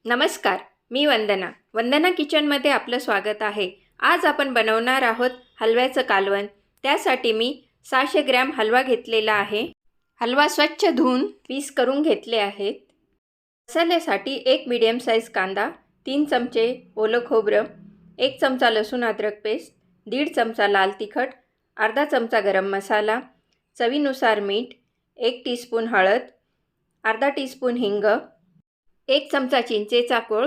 नमस्कार, मी वंदना किचनमध्ये आपलं स्वागत आहे। आज आपण बनवणार आहोत हलव्याचं कालवण। त्यासाठी मी 600 ग्रॅम हलवा घेतलेला आहे। हलवा स्वच्छ धुवून पीस करून घेतले आहेत। मसाल्यासाठी 1 मीडियम साईज कांदा, 3 चमचे ओलं खोबरं, 1 चमचा लसूण अद्रक पेस्ट, 1.5 चमचा लाल तिखट, अर्धा चमचा गरम मसाला, चवीनुसार मीठ, 1 टीस्पून हळद, अर्धा टीस्पून हिंग, 1 चमचा चिंचेचा कोळ,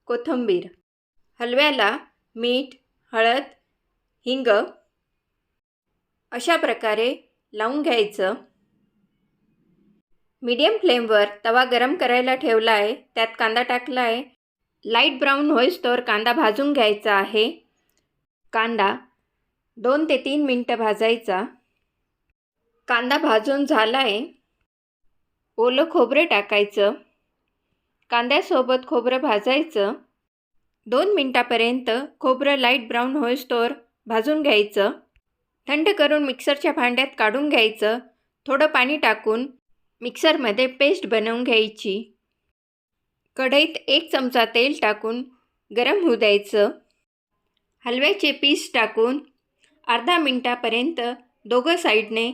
कोथिंबीर। हलव्याला मीठ, हळद, हिंग अशा प्रकारे लावून घ्यायचं। मीडियम फ्लेमवर तवा गरम करायला ठेवला आहे। त्यात कांदा टाकला आहे। लाईट ब्राऊन होईस्तोवर कांदा भाजून घ्यायचा आहे। कांदा 2 ते 3 मिनिटं भाजायचा। कांदा भाजून झाला आहे। ओलं खोबरं टाकायचं। कांद्यासोबत खोबरं भाजायचं। 2 मिनिटापर्यंत खोबरं लाईट ब्राऊन होईस्तोवर भाजून घ्यायचं। थंड करून मिक्सरच्या भांड्यात काढून घ्यायचं। थोडं पाणी टाकून मिक्सरमध्ये पेस्ट बनवून घ्यायची। कढईत 1 चमचा तेल टाकून गरम होऊ द्यायचं। हलव्याचे पीस टाकून अर्धा मिनिटापर्यंत दोघं साईडने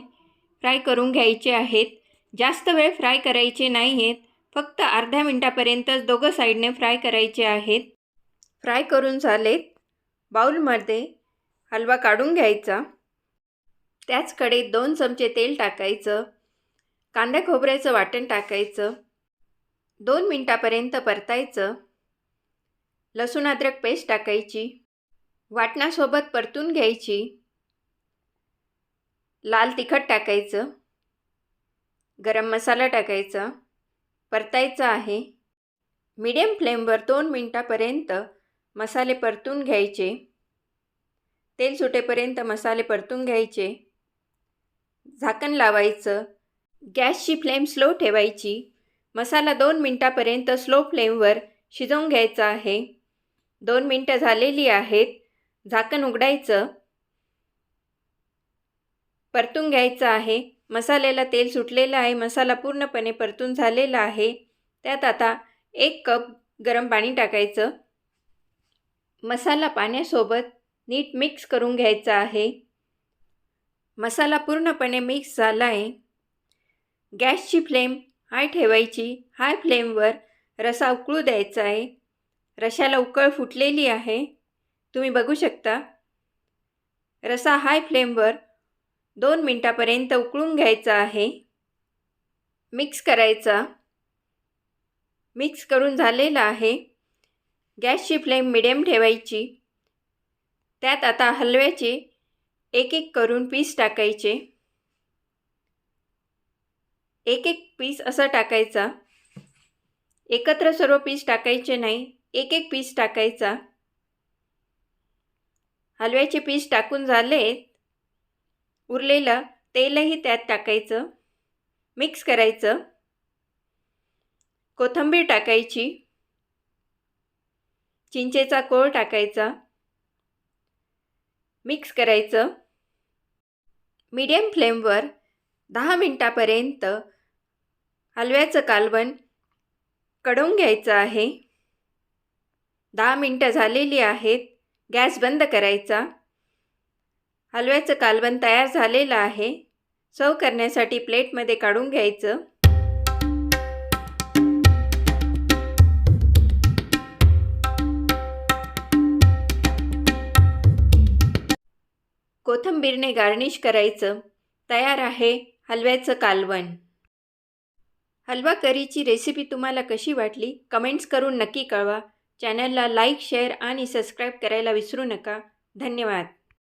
फ्राय करून घ्यायचे आहेत। जास्त वेळ फ्राय करायचे नाही आहेत, फक्त अर्ध्या मिनिटापर्यंतच दोघं साईडने फ्राय करायचे आहेत। फ्राय करून झालेत। बाउलमध्ये हलवा काढून घ्यायचा। त्याच कढईत 2 चमचे तेल टाकायचं। कांदा खोबऱ्याचं वाटण टाकायचं। 2 मिनिटापर्यंत परतायचं। लसूण अद्रक पेस्ट टाकायची। वाटणासोबत परतून घ्यायची। लाल तिखट टाकायचं। गरम मसाला टाकायचा। परतायचा आहे। मीडियम फ्लेमवर 2 मिनिटापर्यंत मसाले परतून घ्यायचे। तेल सुटेपर्यंत मसाले परतून घ्यायचे। झाकण लावायचं। गॅसची फ्लेम स्लो ठेवायची। मसाला 2 मिनिटापर्यंत स्लो फ्लेमवर शिजवून घ्यायचा आहे। 2 मिनिटं झालेली आहेत। झाकण उघडायचं। परतून घ्यायचं आहे। मसाल्याला तेल सुटलेलं आहे। मसाला पूर्णपणे परतून झालेला आहे। त्यात आता 1 कप गरम पाणी टाकायचं। मसाला पाण्यासोबत नीट मिक्स करून घ्यायचा आहे। मसाला पूर्णपणे मिक्स झाला आहे। गॅसची फ्लेम हाय ठेवायची। हाय फ्लेमवर रसा उकळू द्यायचा आहे। रशाला उकळ फुटलेली आहे, तुम्ही बघू शकता। रसा हाय फ्लेमवर 2 मिनिटापर्यंत उकळून घ्यायचा आहे। मिक्स करायचा। मिक्स करून झालेला आहे। गॅसची फ्लेम मिडियम ठेवायची। त्यात आता हलव्याचे एक एक करून पीस टाकायचे। एक एक पीस असं टाकायचा। एकत्र सर्व पीस टाकायचे नाही, एक एक पीस टाकायचा। हलव्याचे पीस टाकून झाले। उरलेलं तेलही त्यात टाकायचं। मिक्स करायचं। कोथिंबीर टाकायची। चिंचेचा कोळ टाकायचा। मिक्स करायचं। मीडियम फ्लेमवर 10 मिनिटापर्यंत हलव्याचं कालवण कढवून घ्यायचं आहे। 10 मिनिटं झालेली आहेत। गॅस बंद करायचा। हलव्याचं कालवण तयार झालेलं आहे। सर्व करण्यासाठी प्लेटमध्ये काढून घ्यायचं। कोथिंबीरने गार्निश करायचं। तयार आहे हलव्याचं कालवण। हलवा करीची रेसिपी तुम्हाला कशी वाटली कमेंट्स करून नक्की कळवा। चॅनलला लाईक, शेअर आणि सबस्क्राईब करायला विसरू नका। धन्यवाद।